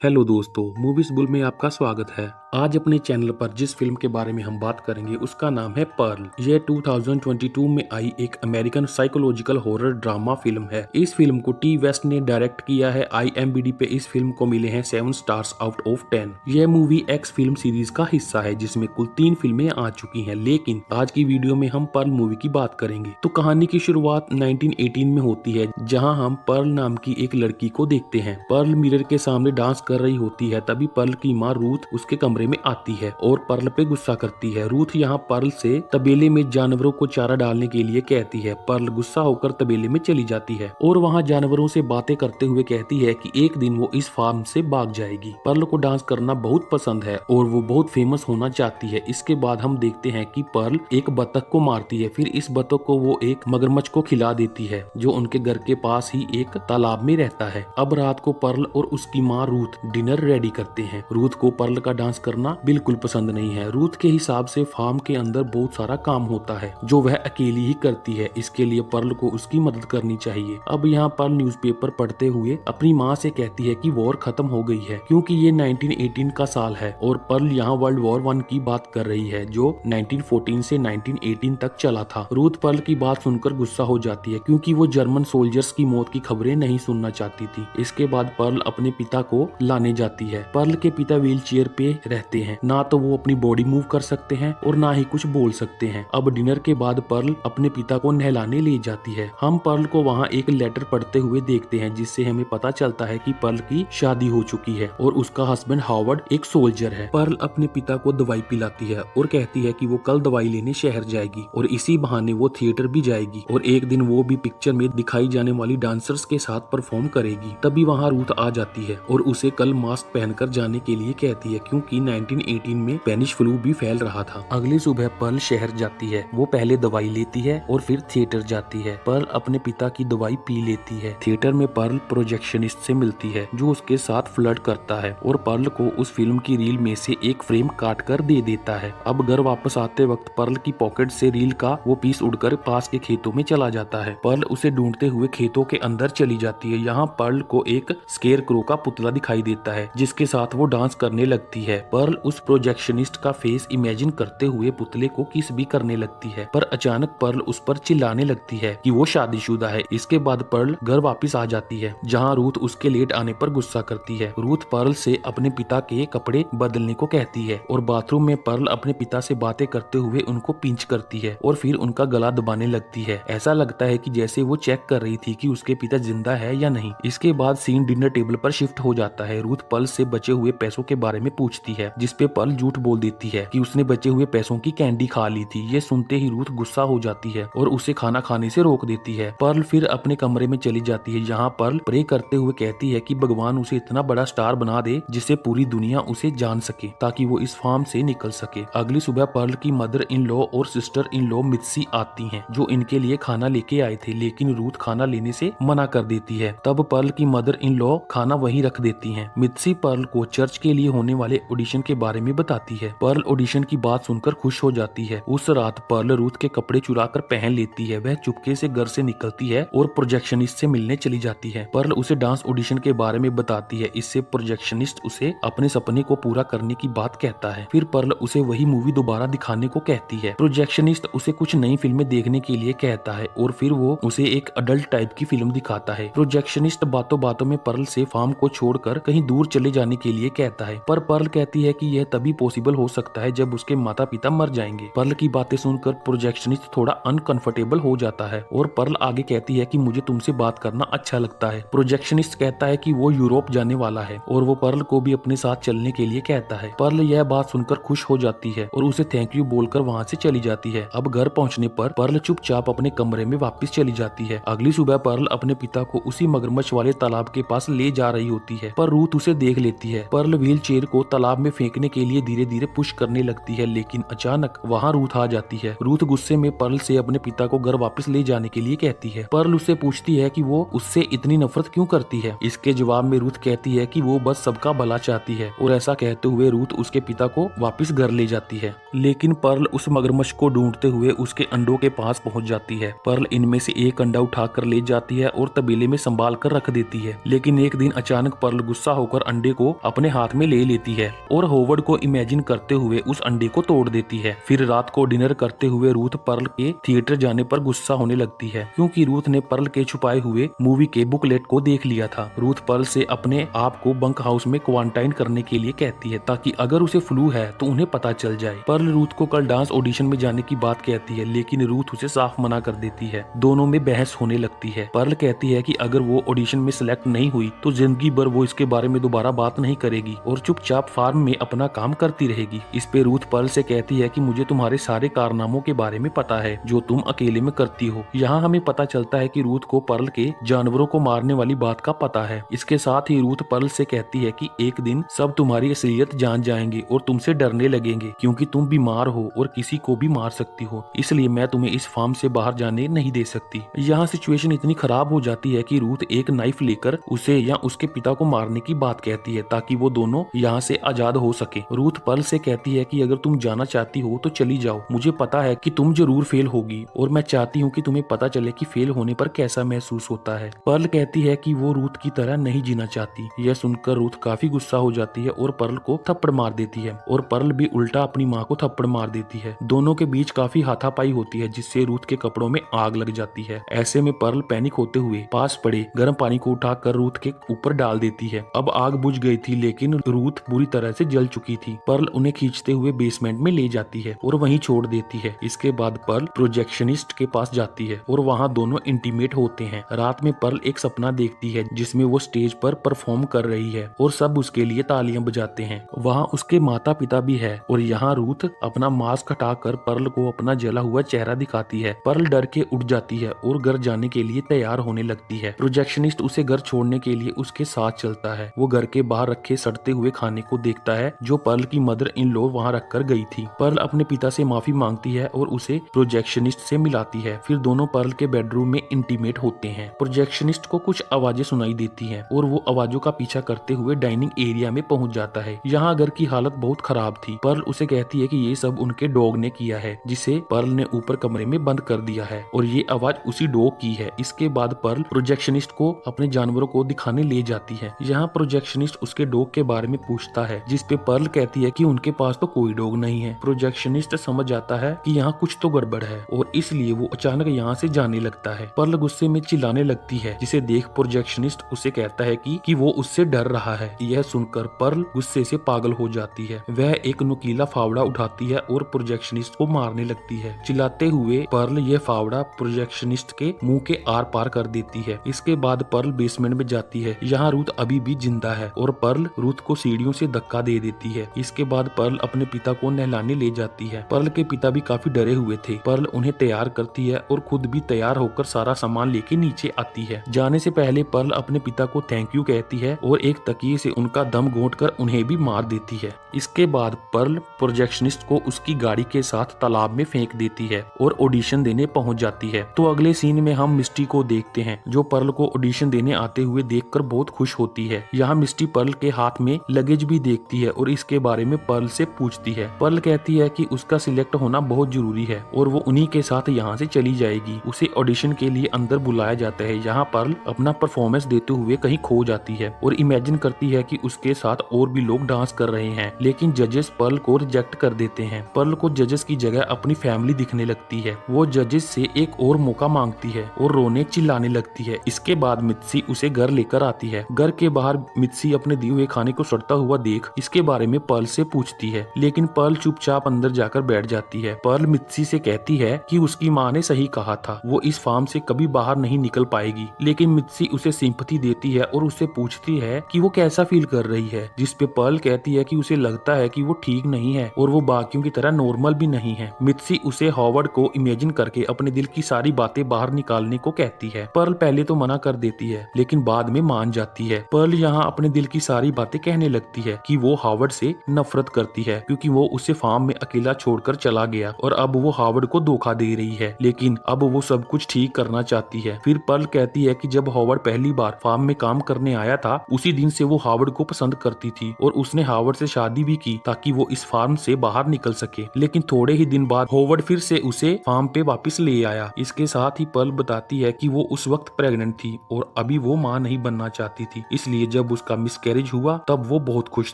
Hello दोस्तों, movies bull में आपका स्वागत है। आज अपने चैनल पर जिस फिल्म के बारे में हम बात करेंगे उसका नाम है पर्ल। ये 2022 में आई एक American psychological horror drama film है। इस फिल्म को टी वेस्ट ने डायरेक्ट किया है। IMDb पे इस फिल्म को मिले हैं 7 स्टार्स आउट ऑफ 10। यह मूवी एक्स फिल्म सीरीज का हिस्सा है जिसमें कुल 3 फिल्में आ चुकी हैं, लेकिन आज की वीडियो में हम पर्ल मूवी की बात करेंगे। तो कहानी की शुरुआत 1918 में होती है, जहाँ हम पर्ल नाम की एक लड़की को देखते हैं। पर्ल मिरर के सामने डांस कर रही होती है, तभी पर्ल की माँ रूथ उसके कमरे में आती है और पर्ल पे गुस्सा करती है। रूथ यहाँ पर्ल से तबेले में जानवरों को चारा डालने के लिए कहती है। पर्ल गुस्सा होकर तबेले में चली जाती है और वहाँ जानवरों से बातें करते हुए कहती है कि एक दिन वो इस फार्म से भाग जाएगी। पर्ल को डांस करना बहुत पसंद है और वो बहुत फेमस होना चाहती है। इसके बाद हम देखते हैं कि पर्ल एक बतख को मारती है, फिर इस बतख को वो एक मगरमच्छ को खिला देती है जो उनके घर के पास ही एक तालाब में रहता है। अब रात को पर्ल और उसकी माँ रूथ डिनर रेडी करते हैं। रूथ को पर्ल का डांस करना बिल्कुल पसंद नहीं है। रूथ के हिसाब से फार्म के अंदर बहुत सारा काम होता है जो वह अकेली ही करती है, इसके लिए पर्ल को उसकी मदद करनी चाहिए। अब यहाँ पर्ल न्यूज़पेपर पढ़ते हुए अपनी माँ से कहती है कि वॉर खत्म हो गई है, क्योंकि ये 1918 का साल है और पर्ल यहाँ वर्ल्ड वॉर 1 की बात कर रही है जो 1914 से 1918 तक चला था। रूथ पर्ल की बात सुनकर गुस्सा हो जाती है क्योंकि वो जर्मन सोल्जर्स की मौत की खबरें नहीं सुनना चाहती थी। इसके बाद पर्ल अपने पिता को लाने जाती है। पर्ल के पिता व्हील चेयर पे रहते हैं, ना तो वो अपनी बॉडी मूव कर सकते हैं और ना ही कुछ बोल सकते हैं। अब डिनर के बाद पर्ल अपने पिता को नहलाने ले जाती है। हम पर्ल को वहाँ एक लेटर पढ़ते हुए देखते हैं जिससे हमें पता चलता है कि पर्ल की शादी हो चुकी है और उसका हस्बैंड हावर्ड एक सोल्जर है। पर्ल अपने पिता को दवाई पिलाती है और कहती है कि वो कल दवाई लेने शहर जाएगी और इसी बहाने वो थिएटर भी जाएगी और एक दिन वो भी पिक्चर में दिखाई जाने वाली डांसर्स के साथ परफॉर्म करेगी। तभी वहाँ रूथ आ जाती है और उसे कल मास्क पहनकर जाने के लिए कहती है क्योंकि 1918 में स्पेनिश फ्लू भी फैल रहा था। अगली सुबह पर्ल शहर जाती है। वो पहले दवाई लेती है और फिर थिएटर जाती है। पर्ल अपने पिता की दवाई पी लेती है। थिएटर में पर्ल प्रोजेक्शनिस्ट से मिलती है जो उसके साथ फ्लर्ट करता है और पर्ल को उस फिल्म की रील में से एक फ्रेम काट कर दे देता है। अब घर वापस आते वक्त पर्ल की पॉकेट से रील का वो पीस उड़कर पास के खेतों में चला जाता है। पर्ल उसे ढूंढते हुए खेतों के अंदर चली जाती है। यहाँ पर्ल को एक स्केयर क्रो का पुतला दिखाई देता है जिसके साथ वो डांस करने लगती है। पर्ल उस प्रोजेक्शनिस्ट का फेस इमेजिन करते हुए पुतले को किस भी करने लगती है, पर अचानक पर्ल उस पर चिल्लाने लगती है कि वो शादीशुदा है। इसके बाद पर्ल घर वापस आ जाती है जहाँ रूथ उसके लेट आने पर गुस्सा करती है। रूथ पर्ल से अपने पिता के कपड़े बदलने को कहती है और बाथरूम में पर्ल अपने पिता से बातें करते हुए उनको पिंच करती है और फिर उनका गला दबाने लगती है। ऐसा लगता है कि जैसे वो चेक कर रही थी कि उसके पिता जिंदा है या नहीं। इसके बाद सीन डिनर टेबल पर शिफ्ट हो जाता है। रूथ पर्ल से बचे हुए पैसों के बारे में पूछती है जिसपे पर्ल झूठ बोल देती है कि उसने बचे हुए पैसों की कैंडी खा ली थी। ये सुनते ही रूथ गुस्सा हो जाती है और उसे खाना खाने से रोक देती है। पर्ल फिर अपने कमरे में चली जाती है जहाँ पर्ल प्रे करते हुए कहती है कि भगवान उसे इतना बड़ा स्टार बना दे जिससे पूरी दुनिया उसे जान सके ताकि वो इस फार्म से निकल सके। अगली सुबह पर्ल की मदर इन लॉ और सिस्टर इन लॉ मित्सी आती हैं जो इनके लिए खाना लेके आए थे, लेकिन रूथ खाना लेने से मना कर देती है। तब पर्ल की मदर इन लॉ खाना वहीं रख देती हैं। मित्सी पर्ल को चर्च के लिए होने वाले ऑडिशन के बारे में बताती है। पर्ल ऑडिशन की बात सुनकर खुश हो जाती है। उस रात पर्ल रूथ के कपड़े चुराकर पहन लेती है। वह चुपके से घर से निकलती है और प्रोजेक्शनिस्ट से मिलने चली जाती है। पर्ल उसे डांस ऑडिशन के बारे में बताती है। इससे प्रोजेक्शनिस्ट उसे अपने सपने को पूरा करने की बात कहता है। फिर पर्ल उसे वही मूवी दोबारा दिखाने को कहती है। प्रोजेक्शनिस्ट उसे कुछ नई फिल्में देखने के लिए कहता है और फिर वो उसे एक अडल्ट टाइप की फिल्म दिखाता है। प्रोजेक्शनिस्ट बातों बातों में पर्ल से फार्म को छोड़कर कहीं दूर चले जाने के लिए कहता है, पर पर्ल कहती है कि यह तभी पॉसिबल हो सकता है जब उसके माता पिता मर जाएंगे। पर्ल की बातें सुनकर प्रोजेक्शनिस्ट थोड़ा अनकंफर्टेबल हो जाता है और पर्ल आगे कहती है कि मुझे तुमसे बात करना अच्छा लगता है। प्रोजेक्शनिस्ट कहता है कि वो यूरोप जाने वाला है और वो पर्ल को भी अपने साथ चलने के लिए कहता है। पर्ल यह बात सुनकर खुश हो जाती है और उसे थैंक यू बोलकर वहाँ से चली जाती है। अब घर पहुँचने पर पर्ल चुपचाप अपने कमरे में वापस चली जाती है। अगली सुबह पर्ल अपने पिता को उसी मगरमच्छ वाले तालाब के पास ले जा रही होती है, पर रूथ उसे देख लेती है। पर्ल व्हील चेयर को तालाब में फेंकने के लिए धीरे धीरे पुश करने लगती है, लेकिन अचानक वहाँ रूथ आ जाती है। रूथ गुस्से में पर्ल से अपने पिता को घर वापस ले जाने के लिए कहती है। पर्ल उससे पूछती है कि वो उससे इतनी नफरत क्यों करती है। इसके जवाब में रूथ कहती है कि वो बस सबका भला चाहती है, और ऐसा कहते हुए रूथ उसके पिता को वापस घर ले जाती है। लेकिन पर्ल उस मगरमच्छ को ढूंढते हुए उसके अंडों के पास पहुंच जाती है। पर्ल इनमें से एक अंडा उठाकर ले जाती है और तबेले में संभाल कर रख देती है। लेकिन एक दिन अचानक पर्ल गुस्सा होकर अंडे को अपने हाथ में ले लेती है और होवर्ड को इमेजिन करते हुए उस अंडे को तोड़ देती है। फिर रात को डिनर करते हुए रूथ पर्ल के थिएटर जाने पर गुस्सा होने लगती है, क्योंकि रूथ ने पर्ल के छुपाए हुए मूवी के बुकलेट को देख लिया था। रूथ पर्ल से अपने आप को बंक हाउस में क्वारंटाइन करने के लिए कहती है, ताकि अगर उसे फ्लू है तो उन्हें पता चल जाए। पर्ल रूथ को कल डांस ऑडिशन में जाने की बात कहती है, लेकिन रूथ उसे साफ मना कर देती है। दोनों में बहस होने लगती है। पर्ल कहती है कि अगर वो ऑडिशन में सिलेक्ट नहीं हुई तो जिंदगी भर वो इसके बारे में दोबारा बात नहीं करेगी और चुपचाप फार्म में अपना काम करती रहेगी। इस पे रूथ पर्ल से कहती है कि मुझे तुम्हारे सारे कारनामों के बारे में पता है जो तुम अकेले में करती हो। यहाँ हमें पता चलता है कि रूथ को पर्ल के जानवरों को मारने वाली बात का पता है। इसके साथ ही रूथ पर्ल से कहती है कि एक दिन सब तुम्हारी असलियत जान जाएंगे और तुमसे डरने लगेंगे, क्योंकि तुम बीमार हो और किसी को भी मार सकती हो, इसलिए मैं तुम्हें इस फार्म से बाहर जाने नहीं दे सकती। यहाँ सिचुएशन इतनी खराब हो जाती है कि रूथ एक नाइफ लेकर उसे या उसके पिता को मारने की बात कहती है, ताकि वो दोनों यहाँ से आजाद हो सके। रूथ पर्ल से कहती है कि अगर तुम जाना चाहती हो तो चली जाओ, मुझे पता है कि तुम जरूर फेल होगी और मैं चाहती हूँ कि तुम्हें पता चले कि फेल होने पर कैसा महसूस होता है। पर्ल कहती है कि वो रूथ की तरह नहीं जीना चाहती। यह सुनकर रूथ काफी गुस्सा हो जाती है और पर्ल को थप्पड़ मार देती है, और पर्ल भी उल्टा अपनी माँ को थप्पड़ मार देती है। दोनों के बीच काफी हाथापाई होती है, जिससे रूथ के कपड़ों में आग लग जाती है। ऐसे में पर्ल पैनिक होते हुए पास पड़े गर्म पानी को उठाकर रूथ के ऊपर डाल देती है। अब आग बुझ गई थी, लेकिन रूथ बुरी तरह से जल चुकी थी। पर्ल उन्हें खींचते हुए बेसमेंट में ले जाती है और वहीं छोड़ देती है। इसके बाद पर्ल प्रोजेक्शनिस्ट के पास जाती है और वहाँ दोनों इंटीमेट होते हैं। रात में पर्ल एक सपना देखती है जिसमें वो स्टेज पर परफॉर्म कर रही है और सब उसके लिए तालियां बजाते हैं। वहाँ उसके माता पिता भी है, और यहाँ रूथ अपना मास्क हटाकर पर्ल को अपना जला हुआ चेहरा दिखाती है। पर्ल डर के उठ जाती है और घर जाने के लिए तैयार होने लगती है। प्रोजेक्शनिस्ट उसे घर छोड़ने के लिए उसके साथ चलता है। वो घर के बाहर रखे सड़ते हुए खाने को देखता है जो पर्ल की मदर इन लॉ वहाँ रखकर गई थी। पर्ल अपने पिता से माफी मांगती है और उसे प्रोजेक्शनिस्ट से मिलाती है। फिर दोनों पर्ल के बेडरूम में इंटीमेट होते हैं। प्रोजेक्शनिस्ट को कुछ आवाजें सुनाई देती हैं और वो आवाजों का पीछा करते हुए डाइनिंग एरिया में पहुंच जाता है। यहाँ घर की हालत बहुत खराब थी। पर्ल उसे कहती है कि ये सब उनके डॉग ने किया है, जिसे पर्ल ने ऊपर कमरे में बंद कर दिया है, और ये आवाज उसी डॉग की है। इसके बाद पर्ल प्रोजेक्शनिस्ट को अपने जानवरों को दिखाने ले जाती है। यहाँ प्रोजेक्शनिस्ट उसके डॉग के बारे में पूछता है, जिस पे पर्ल कहती है कि उनके पास तो कोई डॉग नहीं है। प्रोजेक्शनिस्ट समझ जाता है कि यहाँ कुछ तो गड़बड़ है और इसलिए वो अचानक यहाँ से जाने लगता है। पर्ल गुस्से में चिल्लाने लगती है, जिसे देख प्रोजेक्शनिस्ट उसे कहता है कि वो उससे डर रहा है। यह सुनकर पर्ल गुस्से से पागल हो जाती है। वह एक नुकीला फावड़ा उठाती है और प्रोजेक्शनिस्ट को मारने लगती है। चिल्लाते हुए पर्ल यह फावड़ा प्रोजेक्शनिस्ट के मुंह के आर पार कर देती है। इसके बाद पर्ल बेसमेंट में जाती है। यहाँ रूथ अभी भी जिंदा है और पर्ल रूथ को सीढ़ियों से धक्का दे देती है। इसके बाद पर्ल अपने पिता को नहलाने ले जाती है। पर्ल के पिता भी काफी डरे हुए थे। पर्ल उन्हें तैयार करती है और खुद भी तैयार होकर सारा सामान लेके नीचे आती है। जाने से पहले पर्ल अपने पिता को थैंक यू कहती है और एक तकिए से उनका दम घोंट कर उन्हें भी मार देती है। इसके बाद पर्ल प्रोजेक्शनिस्ट को उसकी गाड़ी के साथ तालाब में फेंक देती है और ऑडिशन देने पहुंच जाती है। तो अगले सीन में हम मिस्टी को देखते हैं, जो पर्ल को ऑडिशन देने आते हुए देखकर बहुत खुश होती है। यहाँ मिस्टी पर्ल के हाथ में लगेज भी देखती है और इसके बारे में पर्ल से पूछती है। पर्ल कहती है कि उसका सिलेक्ट होना बहुत जरूरी है और वो उन्हीं के साथ यहाँ से चली जाएगी। उसे ऑडिशन के लिए अंदर बुलाया जाता है। यहाँ पर्ल अपना परफॉर्मेंस देते हुए कहीं खो जाती है और इमेजिन करती है कि उसके साथ और भी लोग डांस कर रहे हैं, लेकिन जजेस पर्ल को रिजेक्ट कर देते हैं। पर्ल को जजेस की जगह अपनी फैमिली दिखने लगती है। वो जजेस से एक और मौका मांगती है और रोने चिल्लाने लगती है। इसके बाद मित्सी उसे घर लेकर आती है। घर के बाहर मित्सी अपने दिए हुए खाने को सड़ता हुआ देख इसके बारे में पर्ल से पूछती है, लेकिन पर्ल चुपचाप अंदर जाकर बैठ जाती है। पर्ल मित्सी से कहती है कि उसकी माँ ने सही कहा था, वो इस फार्म से कभी बाहर नहीं निकल पाएगी। लेकिन मित्सी उसे सिंपैथी देती है और उससे पूछती है कि वो कैसा फील कर रही है, जिस पे पर्ल कहती है कि उसे लगता है कि वो ठीक नहीं है और वो बाकियों की तरह नॉर्मल भी नहीं है। मित्सी उसे हॉवर्ड को इमेजिन करके अपने दिल की सारी बातें बाहर निकालने को कहती है। पर्ल पहले तो मना कर देती है, लेकिन बाद में मान जाती है। पर्ल यहाँ अपने दिल की सारी बातें कहने लगती है कि वो हावर्ड से नफरत करती है क्योंकि वो उसे फार्म में अकेला छोड़कर चला गया और अब वो हावर्ड को धोखा दे रही है, लेकिन अब वो सब कुछ ठीक करना चाहती है। फिर पर्ल कहती है कि जब हावर्ड पहली बार फार्म में काम करने आया था उसी दिन से वो हावर्ड को पसंद करती थी और उसने हावर्ड से शादी भी की ताकि वो इस फार्म से बाहर निकल सके। लेकिन थोड़े ही दिन बाद हावर्ड फिर से उसे फार्म पे वापस ले आया। इसके साथ ही पर्ल बताती है कि वो उस वक्त प्रेग्नेंट थी और अभी वो माँ नहीं बनना चाहती थी, इसलिए जब उसका मिसकैरेज हुआ तब वो बहुत खुश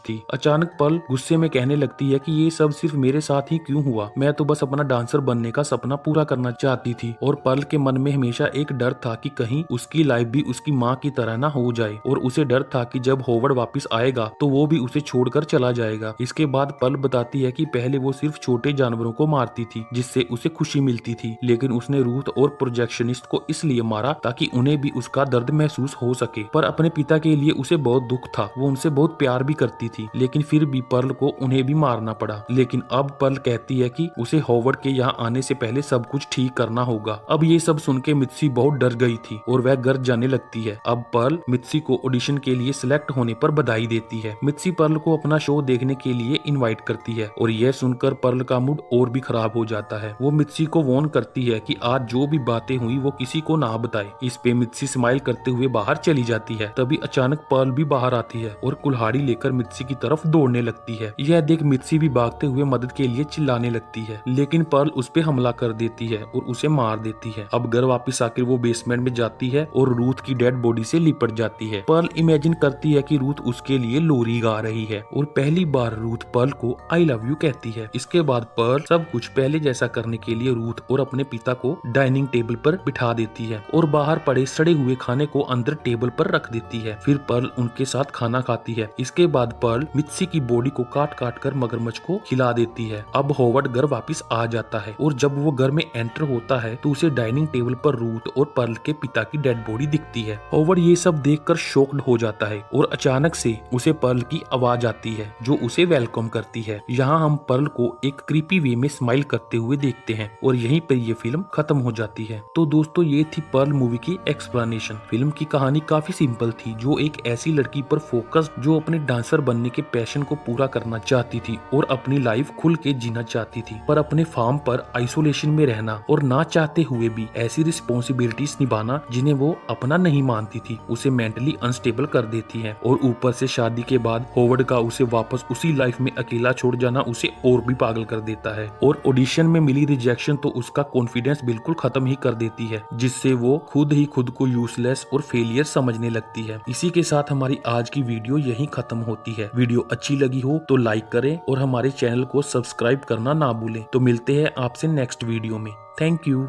थी। अचानक पर्ल गुस्से में कहने लगती है कि ये सब सिर्फ मेरे साथ ही क्यों हुआ, मैं तो बस अपना डांसर बनने का सपना पूरा करना चाहती थी। और पर्ल के मन में हमेशा एक डर था कि कहीं उसकी लाइफ भी उसकी माँ की तरह ना हो जाए और उसे डर था कि जब हावर्ड वापस आएगा तो वो भी उसे छोड़कर चला जाएगा। इसके बाद पर्ल बताती है कि पहले वो सिर्फ छोटे जानवरों को मारती थी जिससे उसे खुशी मिलती थी, लेकिन उसने रूथ और प्रोजेक्शनिस्ट को इसलिए मारा ताकि उन्हें भी उसका दर्द महसूस हो सके। पर अपने पिता के लिए उसे बहुत दुख था, वो उनसे बहुत प्यार भी करती थी, लेकिन फिर भी पर्ल को उन्हें भी मारना पड़ा। लेकिन अब पर्ल कहती है कि उसे हावर्ड के यहाँ आने से पहले सब कुछ ठीक करना होगा। अब ये सब सुन के मित्सी बहुत डर गई थी और वह घर जाने लगती है। अब पर्ल मित्सी को ऑडिशन के लिए सिलेक्ट होने पर बधाई देती है। मित्सी पर्ल को अपना शो देखने के लिए इनवाइट करती है और यह सुनकर पर्ल का मूड और भी खराब हो जाता है। वो मित्सी को वार्न करती है कि आज जो भी बातें हुई वो किसी को ना बताए। इस पे मित्सी स्माइल करते हुए बाहर चली जाती है। तभी अचानक पर्ल भी बाहर आती है और कुल्हाड़ी लेकर मित्सी की तरफ दौड़ने लगती है। यह देख मित्सी भी भागते हुए मदद के लिए चिल्लाने लगती है, लेकिन पर्ल उस पे हमला कर देती है और उसे मार देती है। अब घर वापस आकर वो बेसमेंट में जाती है और रूथ की डेड बॉडी से लिपट जाती है। पर्ल इमेजिन करती है कि रूथ उसके लिए लोरी गा रही है और पहली बार रूथ पर्ल को आई लव यू कहती है। इसके बाद पर्ल सब कुछ पहले जैसा करने के लिए रूथ और अपने पिता को डाइनिंग टेबल पर बिठा देती है और बाहर पड़े सड़े हुए खाने को अंदर टेबल पर रख देती है। फिर पर्ल उनके साथ खाना खाती है। इसके बाद पर्ल मित्सी की बॉडी को काट काट कर मगरमच्छ को खिला देती है। अब हावर्ड घर वापस आ जाता है और जब वो घर में एंटर होता है तो उसे डाइनिंग टेबल पर रूथ और पर्ल के पिता की डेड बॉडी दिखती है। हावर्ड ये सब देखकर शॉक्ड हो जाता है और अचानक से उसे पर्ल की आवाज आती है जो उसे वेलकम करती है। यहाँ हम पर्ल को एक क्रीपी वे में स्माइल करते हुए देखते हैं और यहीं पर ये फिल्म खत्म हो जाती है। तो दोस्तों ये थी पर्ल मूवी की एक्सप्लेनेशन। फिल्म की कहानी काफी सिंपल थी, जो एक ऐसी लड़की पर फोकस जो अपने डांसर बनने के पैशन को पूरा करना चाहती थी और अपनी लाइफ खुल के जीना चाहती थी, पर अपने फार्म पर आइसोलेशन में रहना और ना चाहते हुए भी ऐसी रिस्पॉन्सिबिलिटीज निभाना जिन्हें वो अपना नहीं मानती थी उसे मेंटली अनस्टेबल कर देती है। और ऊपर से शादी के बाद हावर्ड का उसे वापस उसी लाइफ में अकेला छोड़ जाना उसे और भी पागल कर देता है और ऑडिशन में मिली रिजेक्शन तो उसका कॉन्फिडेंस बिल्कुल खत्म ही कर देती है, जिससे वो खुद ही खुद को यूजलेस और फेलियर समझने लगती है। इसी के साथ हमारी आज की वीडियो यहीं खत्म होती है। वीडियो अच्छी लगी हो तो लाइक करें और हमारे चैनल को सब्सक्राइब करना ना भूलें। तो मिलते हैं आपसे नेक्स्ट वीडियो में। Thank you.